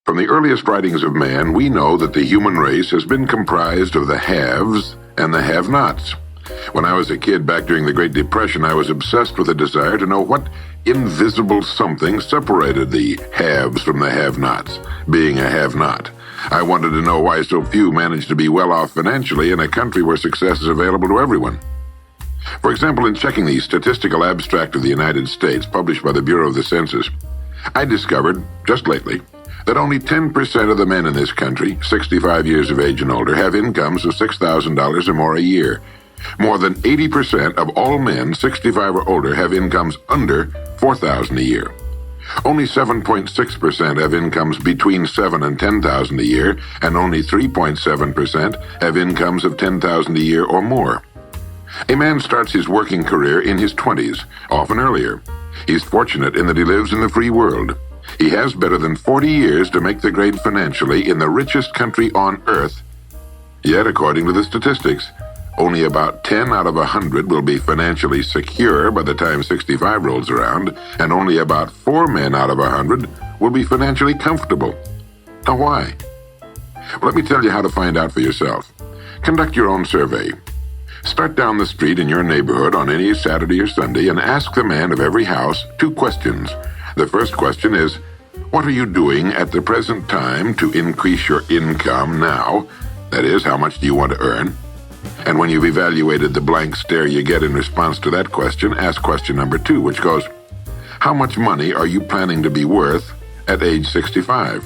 From the earliest writings of man, we know that the human race has been comprised of the haves and the have-nots. When I was a kid back during the Great Depression, I was obsessed with a desire to know what invisible something separated the haves from the have-nots, being a have-not. I wanted to know why so few managed to be well off financially in a country where success is available to everyone. For example, in checking the Statistical Abstract of the United States, published by the Bureau of the Census, I discovered, just lately, that only 10% of the men in this country, 65 years of age and older, have incomes of $6,000 or more a year. More than 80% of all men 65 or older have incomes under $4,000 a year. Only 7.6% have incomes between $7,000 and $10,000 a year, and only 3.7% have incomes of $10,000 a year or more. A man starts his working career in his 20s, often earlier. He's fortunate in that he lives in the free world. He has better than 40 years to make the grade financially in the richest country on earth. Yet, according to the statistics, only about 10 out of 100 will be financially secure by the time 65 rolls around, and only about 4 men out of 100 will be financially comfortable. Now, why? Well, let me tell you how to find out for yourself. Conduct your own survey. Start down the street in your neighborhood on any Saturday or Sunday and ask the man of every house 2 questions. The first question is, what are you doing at the present time to increase your income now? That is, how much do you want to earn? And when you've evaluated the blank stare you get in response to that question, ask question number 2, which goes, how much money are you planning to be worth at age 65?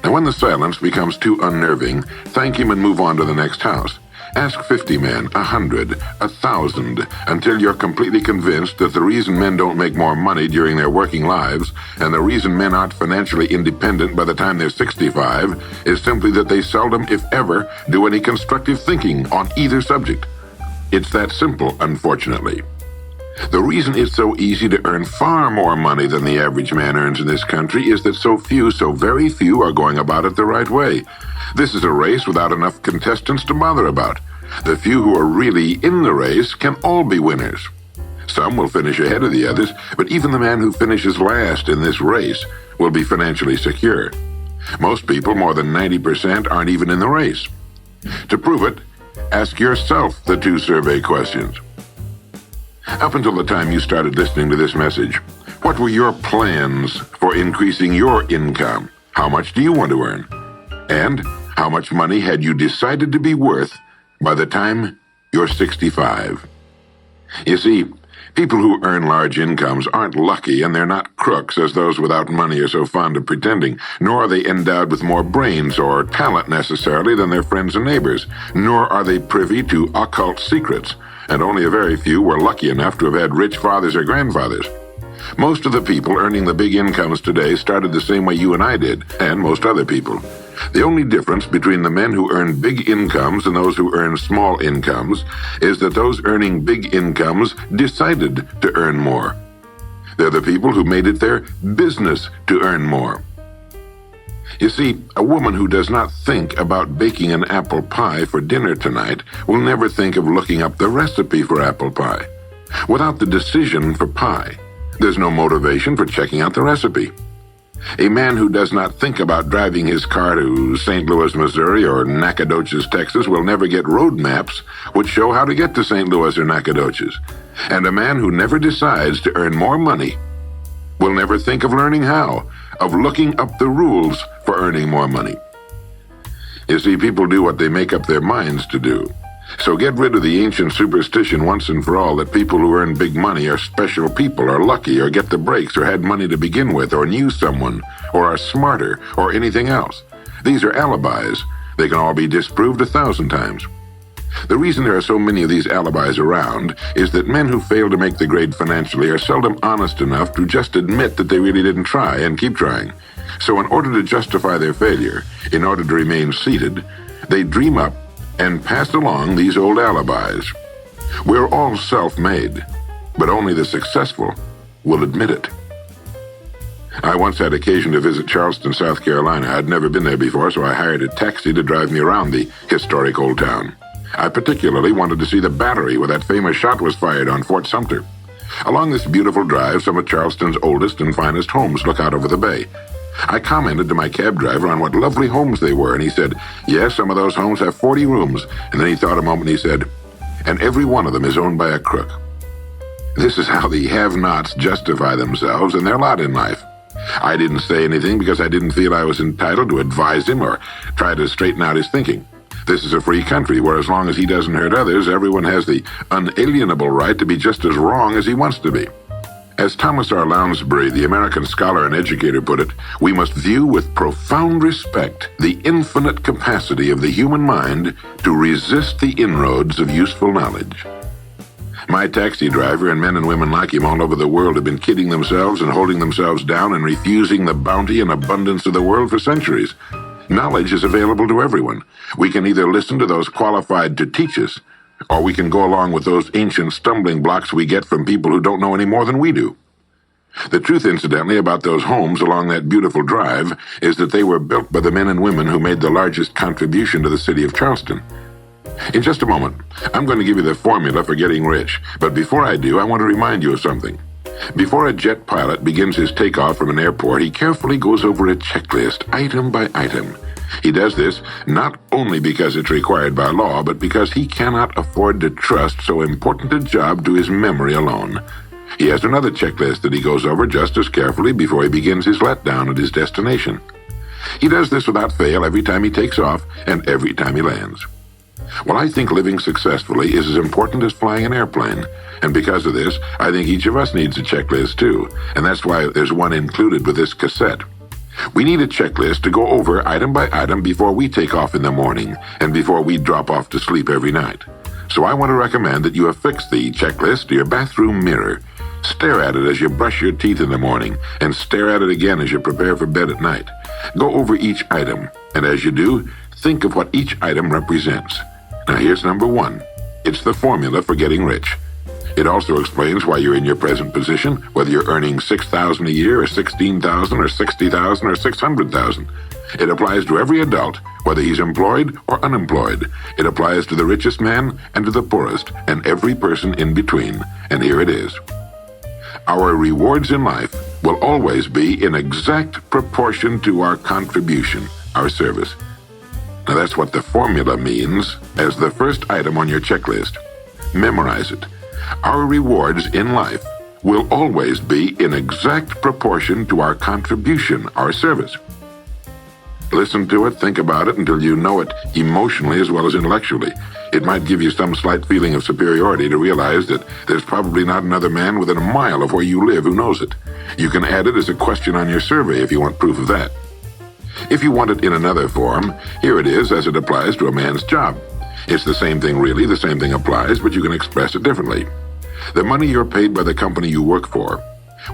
Now, when the silence becomes too unnerving, thank him and move on to the next house. Ask 50 men, 100, 1,000, until you're completely convinced that the reason men don't make more money during their working lives, and the reason men aren't financially independent by the time they're 65, is simply that they seldom, if ever, do any constructive thinking on either subject. It's that simple, unfortunately. The reason it's so easy to earn far more money than the average man earns in this country is that so very few are going about it the right way. This is a race without enough contestants to bother about. The few who are really in the race can all be winners. Some will finish ahead of the others, but even the man who finishes last in this race will be financially secure. Most people, more than 90%, aren't even in the race. To prove it, ask yourself the 2 survey questions. Up until the time you started listening to this message, what were your plans for increasing your income? How much do you want to earn? And how much money had you decided to be worth by the time you're 65? You see, people who earn large incomes aren't lucky, and they're not crooks as those without money are so fond of pretending, nor are they endowed with more brains or talent necessarily than their friends and neighbors, nor are they privy to occult secrets, and only a very few were lucky enough to have had rich fathers or grandfathers. Most of the people earning the big incomes today started the same way you and I did, and most other people. The only difference between the men who earn big incomes and those who earn small incomes is that those earning big incomes decided to earn more. They're the people who made it their business to earn more. You see, a woman who does not think about baking an apple pie for dinner tonight will never think of looking up the recipe for apple pie. Without the decision for pie, there's no motivation for checking out the recipe. A man who does not think about driving his car to St. Louis, Missouri or Nacogdoches, Texas will never get road maps which show how to get to St. Louis or Nacogdoches. And a man who never decides to earn more money will never think of learning how, of looking up the rules for earning more money. You see, people do what they make up their minds to do. So get rid of the ancient superstition once and for all that people who earn big money are special people, or lucky, or get the breaks, or had money to begin with, or knew someone, or are smarter, or anything else. These are alibis. They can all be disproved 1,000 times. The reason there are so many of these alibis around is that men who fail to make the grade financially are seldom honest enough to just admit that they really didn't try and keep trying. So in order to justify their failure, in order to remain seated, they dream up and pass along these old alibis. We're all self-made, but only the successful will admit it. I once had occasion to visit Charleston, South Carolina. I'd never been there before, so I hired a taxi to drive me around the historic old town. I particularly wanted to see the battery where that famous shot was fired on Fort Sumter. Along this beautiful drive, some of Charleston's oldest and finest homes look out over the bay. I commented to my cab driver on what lovely homes they were, and he said, yes, some of those homes have 40 rooms. And then he thought a moment and he said, and every one of them is owned by a crook. This is how the have-nots justify themselves and their lot in life. I didn't say anything because I didn't feel I was entitled to advise him or try to straighten out his thinking. This is a free country where as long as he doesn't hurt others, everyone has the unalienable right to be just as wrong as he wants to be. As Thomas R. Lounsbury, the American scholar and educator, put it, we must view with profound respect the infinite capacity of the human mind to resist the inroads of useful knowledge. My taxi driver and men and women like him all over the world have been kidding themselves and holding themselves down and refusing the bounty and abundance of the world for centuries. Knowledge is available to everyone. We can either listen to those qualified to teach us, or we can go along with those ancient stumbling blocks we get from people who don't know any more than we do. The truth, incidentally, about those homes along that beautiful drive is that they were built by the men and women who made the largest contribution to the city of Charleston. In just a moment, I'm going to give you the formula for getting rich, but before I do, I want to remind you of something. Before a jet pilot begins his takeoff from an airport, he carefully goes over a checklist, item by item. He does this not only because it's required by law, but because he cannot afford to trust so important a job to his memory alone. He has another checklist that he goes over just as carefully before he begins his letdown at his destination. He does this without fail every time he takes off and every time he lands. Well, I think living successfully is as important as flying an airplane. And because of this, I think each of us needs a checklist too. And that's why there's one included with this cassette. We need a checklist to go over item by item before we take off in the morning and before we drop off to sleep every night. So I want to recommend that you affix the checklist to your bathroom mirror. Stare at it as you brush your teeth in the morning and stare at it again as you prepare for bed at night. Go over each item, and as you do, think of what each item represents. Now here's number one. It's the formula for getting rich. It also explains why you're in your present position, whether you're earning $6,000 a year or $16,000 or $60,000 or $600,000. It applies to every adult, whether he's employed or unemployed. It applies to the richest man and to the poorest, and every person in between. And here it is. Our rewards in life will always be in exact proportion to our contribution, our service. Now that's what the formula means as the first item on your checklist. Memorize it. Our rewards in life will always be in exact proportion to our contribution, our service. Listen to it, think about it until you know it emotionally as well as intellectually. It might give you some slight feeling of superiority to realize that there's probably not another man within a mile of where you live who knows it. You can add it as a question on your survey if you want proof of that. If you want it in another form, here it is as it applies to a man's job. It's the same thing really, the same thing applies, but you can express it differently. The money you're paid by the company you work for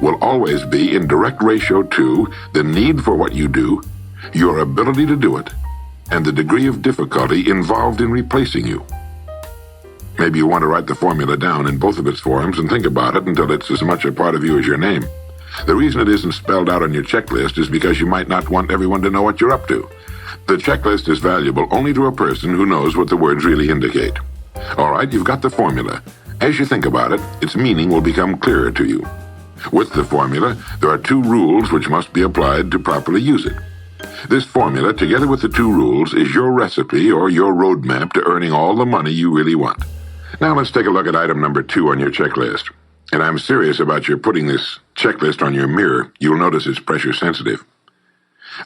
will always be in direct ratio to the need for what you do, your ability to do it, and the degree of difficulty involved in replacing you. Maybe you want to write the formula down in both of its forms and think about it until it's as much a part of you as your name. The reason it isn't spelled out on your checklist is because you might not want everyone to know what you're up to. The checklist is valuable only to a person who knows what the words really indicate. All right, you've got the formula. As you think about it, its meaning will become clearer to you. With the formula, there are two rules which must be applied to properly use it. This formula, together with the two rules, is your recipe or your roadmap to earning all the money you really want. Now let's take a look at item number 2 on your checklist. And I'm serious about your putting this checklist on your mirror. You'll notice it's pressure sensitive.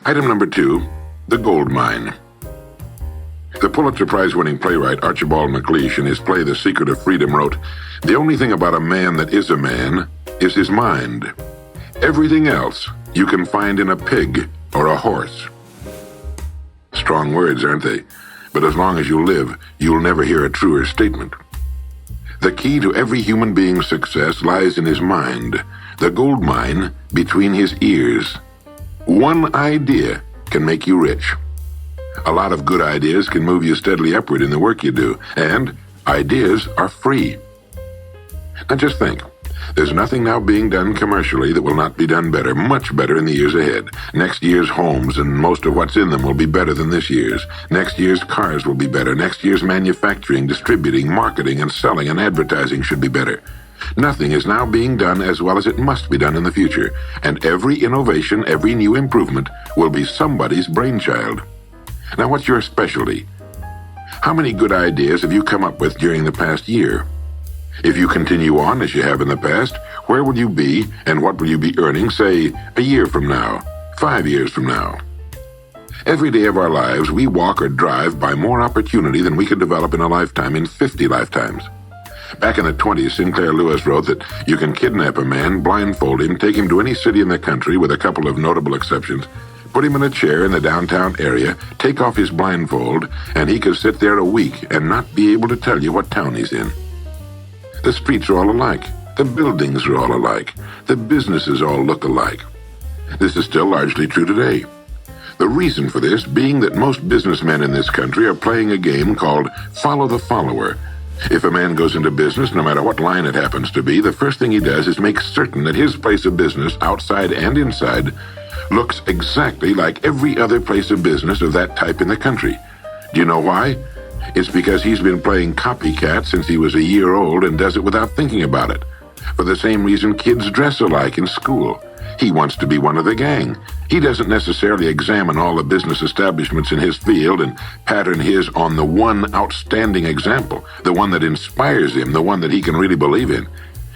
Item number 2, the gold mine. The Pulitzer Prize-winning playwright Archibald MacLeish in his play The Secret of Freedom wrote, "The only thing about a man that is a man is his mind. Everything else you can find in a pig or a horse." Strong words, aren't they? But as long as you live, you'll never hear a truer statement. The key to every human being's success lies in his mind, the gold mine between his ears. One idea can make you rich. A lot of good ideas can move you steadily upward in the work you do, and ideas are free. Now just think, there's nothing now being done commercially that will not be done better, much better in the years ahead. Next year's homes and most of what's in them will be better than this year's. Next year's cars will be better. Next year's manufacturing, distributing, marketing, and selling and advertising should be better. Nothing is now being done as well as it must be done in the future, and every innovation, every new improvement will be somebody's brainchild. Now, what's your specialty? How many good ideas have you come up with during the past year? If you continue on as you have in the past, where will you be and what will you be earning, say, a year from now, 5 years from now? Every day of our lives, we walk or drive by more opportunity than we could develop in a lifetime, in 50 lifetimes. Back in the 20s, Sinclair Lewis wrote that you can kidnap a man, blindfold him, take him to any city in the country with a couple of notable exceptions, put him in a chair in the downtown area, take off his blindfold, and he could sit there a week and not be able to tell you what town he's in. The streets are all alike. The buildings are all alike. The businesses all look alike. This is still largely true today. The reason for this being that most businessmen in this country are playing a game called follow the follower. If a man goes into business, no matter what line it happens to be, the first thing he does is make certain that his place of business, outside and inside, looks exactly like every other place of business of that type in the country. Do you know why? It's because he's been playing copycat since he was a year old and does it without thinking about it. For the same reason kids dress alike in school. He wants to be one of the gang. He doesn't necessarily examine all the business establishments in his field and pattern his on the one outstanding example, the one that inspires him, the one that he can really believe in.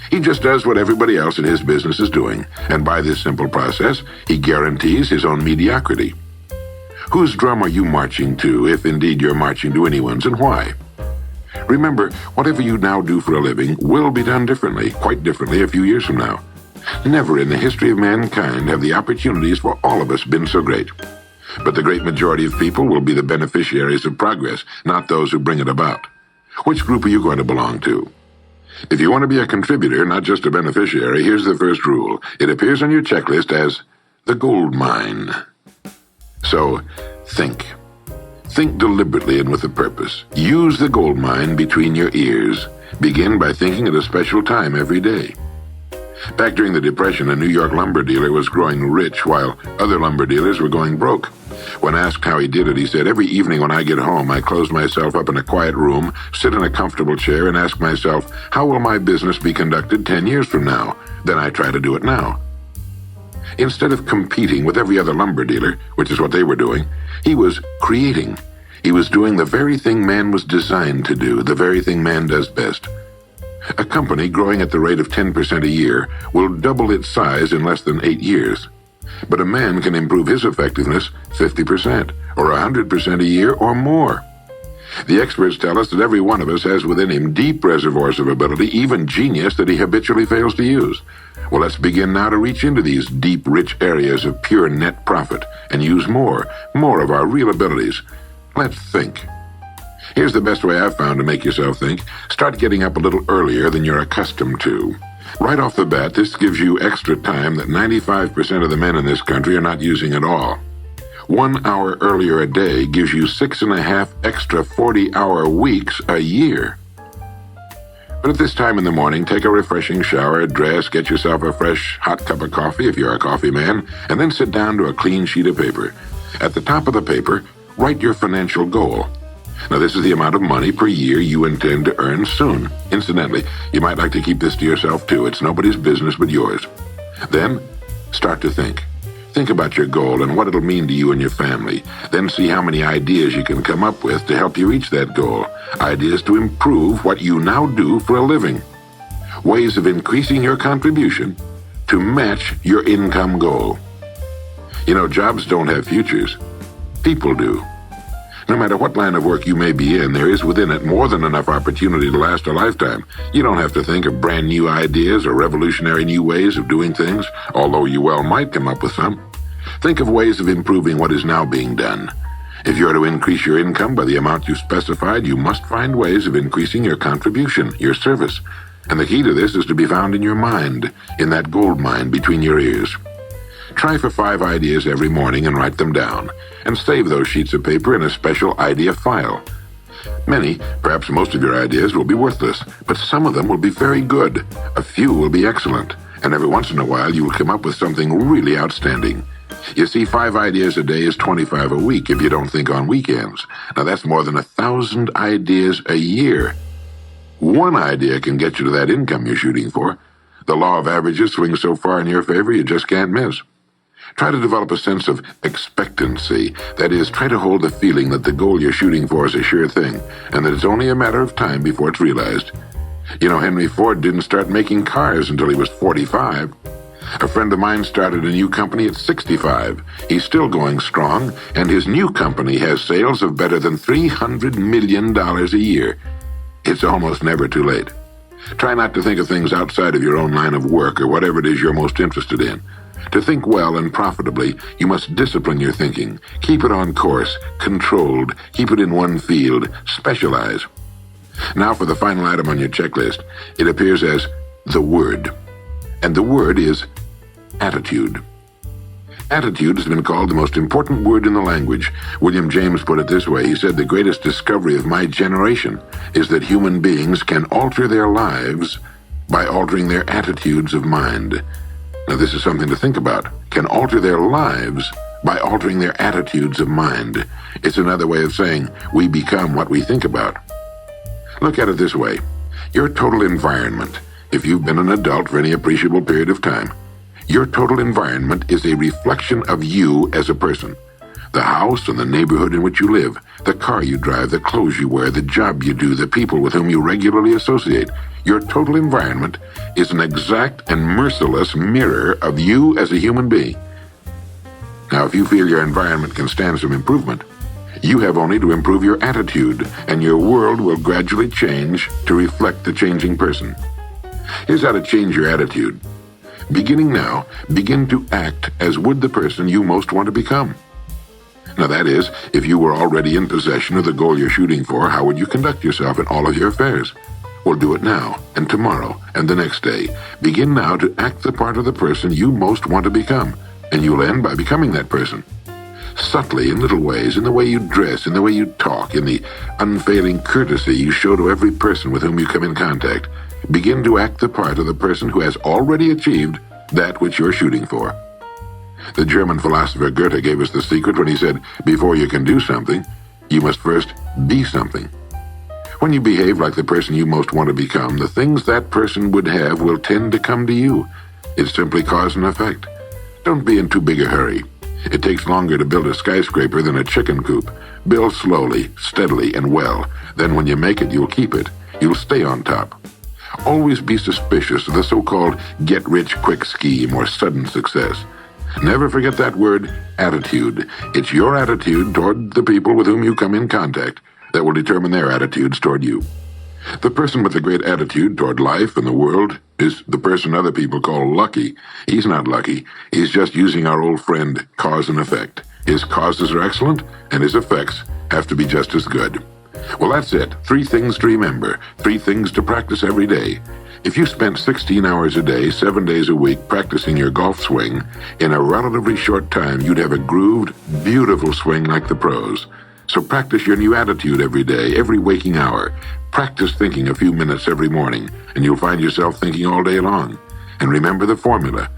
He just does what everybody else in his business is doing, and by this simple process, he guarantees his own mediocrity. Whose drum are you marching to, if indeed you're marching to anyone's, and why? Remember, whatever you now do for a living will be done differently, quite differently a few years from now. Never in the history of mankind have the opportunities for all of us been so great. But the great majority of people will be the beneficiaries of progress, not those who bring it about. Which group are you going to belong to? If you want to be a contributor, not just a beneficiary, here's the first rule. It appears on your checklist as the gold mine. So, think. Think deliberately and with a purpose. Use the gold mine between your ears. Begin by thinking at a special time every day. Back during the Depression, a New York lumber dealer was growing rich while other lumber dealers were going broke. When asked how he did it, he said, "Every evening when I get home, I close myself up in a quiet room, sit in a comfortable chair, and ask myself, how will my business be conducted 10 years from now? Then I try to do it now." Instead of competing with every other lumber dealer, which is what they were doing, he was creating. He was doing the very thing man was designed to do, the very thing man does best. A company growing at the rate of 10% a year will double its size in less than 8 years. But a man can improve his effectiveness 50% or 100% a year or more. The experts tell us that every one of us has within him deep reservoirs of ability, even genius, that he habitually fails to use. Well, let's begin now to reach into these deep, rich areas of pure net profit and use more of our real abilities. Let's think. Here's the best way I've found to make yourself think. Start getting up a little earlier than you're accustomed to. Right off the bat, this gives you extra time that 95% of the men in this country are not using at all. 1 hour earlier a day gives you 6.5 extra 40-hour weeks a year. But at this time in the morning, take a refreshing shower, dress, get yourself a fresh, hot cup of coffee if you're a coffee man, and then sit down to a clean sheet of paper. At the top of the paper, write your financial goal. Now, this is the amount of money per year you intend to earn soon. Incidentally, you might like to keep this to yourself, too. It's nobody's business but yours. Then, start to think. Think about your goal and what it'll mean to you and your family. Then see how many ideas you can come up with to help you reach that goal. Ideas to improve what you now do for a living. Ways of increasing your contribution to match your income goal. You know, jobs don't have futures. People do. No matter what line of work you may be in, there is within it more than enough opportunity to last a lifetime. You don't have to think of brand new ideas or revolutionary new ways of doing things, although you well might come up with some. Think of ways of improving what is now being done. If you are to increase your income by the amount you specified, you must find ways of increasing your contribution, your service. And the key to this is to be found in your mind, in that gold mine between your ears. Try for 5 ideas every morning and write them down, and save those sheets of paper in a special idea file. Many, perhaps most of your ideas will be worthless, but some of them will be very good. A few will be excellent, and every once in a while you will come up with something really outstanding. You see, 5 ideas a day is 25 a week if you don't think on weekends. Now that's more than 1,000 ideas a year. One idea can get you to that income you're shooting for. The law of averages swings so far in your favor you just can't miss. Try to develop a sense of expectancy. That is, try to hold the feeling that the goal you're shooting for is a sure thing, and that it's only a matter of time before it's realized. You know, Henry Ford didn't start making cars until he was 45. A friend of mine started a new company at 65. He's still going strong, and his new company has sales of better than $300 million a year. It's almost never too late. Try not to think of things outside of your own line of work or whatever it is you're most interested in. To think well and profitably, you must discipline your thinking. Keep it on course, controlled, keep it in one field, specialize. Now for the final item on your checklist. It appears as the word. And the word is attitude. Attitude has been called the most important word in the language. William James put it this way. He said, "The greatest discovery of my generation is that human beings can alter their lives by altering their attitudes of mind." Now, this is something to think about. Can alter their lives by altering their attitudes of mind. It's another way of saying we become what we think about. Look at it this way. Your total environment, if you've been an adult for any appreciable period of time, your total environment is a reflection of you as a person. The house and the neighborhood in which you live, the car you drive, the clothes you wear, the job you do, the people with whom you regularly associate. Your total environment is an exact and merciless mirror of you as a human being. Now, if you feel your environment can stand some improvement, you have only to improve your attitude, and your world will gradually change to reflect the changing person. Here's how to change your attitude. Beginning now, begin to act as would the person you most want to become. Now that is, if you were already in possession of the goal you're shooting for, how would you conduct yourself in all of your affairs? Well, do it now, and tomorrow, and the next day. Begin now to act the part of the person you most want to become, and you'll end by becoming that person. Subtly, in little ways, in the way you dress, in the way you talk, in the unfailing courtesy you show to every person with whom you come in contact, begin to act the part of the person who has already achieved that which you're shooting for. The German philosopher Goethe gave us the secret when he said, before you can do something, you must first be something. When you behave like the person you most want to become, the things that person would have will tend to come to you. It's simply cause and effect. Don't be in too big a hurry. It takes longer to build a skyscraper than a chicken coop. Build slowly, steadily, and well. Then when you make it, you'll keep it. You'll stay on top. Always be suspicious of the so-called get-rich-quick scheme or sudden success. Never forget that word, attitude. It's your attitude toward the people with whom you come in contact that will determine their attitudes toward you. The person with a great attitude toward life and the world is the person other people call lucky. He's not lucky. He's just using our old friend, cause and effect. His causes are excellent, and his effects have to be just as good. Well, that's it. 3 things to remember. 3 things to practice every day. If you spent 16 hours a day, 7 days a week practicing your golf swing, in a relatively short time, you'd have a grooved, beautiful swing like the pros. So practice your new attitude every day, every waking hour. Practice thinking a few minutes every morning, and you'll find yourself thinking all day long. And remember the formula.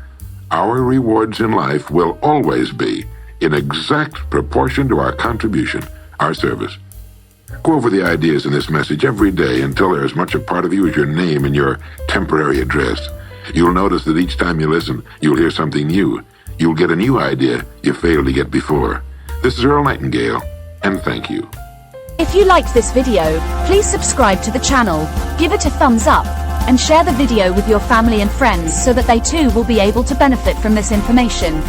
Our rewards in life will always be in exact proportion to our contribution, our service. Go over the ideas in this message every day until they're as much a part of you as your name and your temporary address. You'll notice that each time you listen, you'll hear something new. You'll get a new idea you failed to get before. This is Earl Nightingale, and thank you. If you liked this video, please subscribe to the channel, give it a thumbs up, and share the video with your family and friends so that they too will be able to benefit from this information.